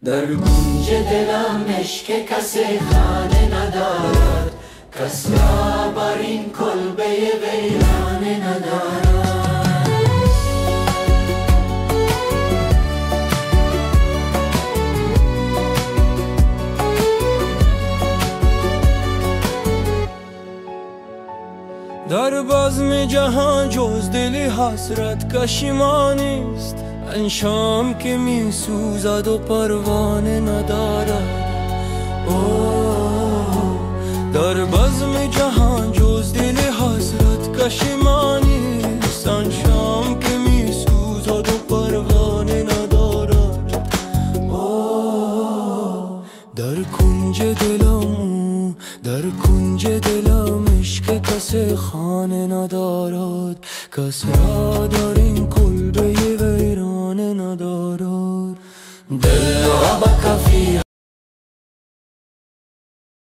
در کنج دلم عشق کسی خانه ندارد، کس را بر این کلبه ویرانه ندارد. در بزم جهان جز دل حسرت کشیمانیست، این شام که می سوزد و پروانه ندارد. در بزم جهان جز دل حسرت کشیمانیست، این شام که می سوزد و پروانه ندارد. در کنج دلم، در کنج دلم عشق کسی خانه ندارد، کس را در این کلبه ویرانه ندارد. دل را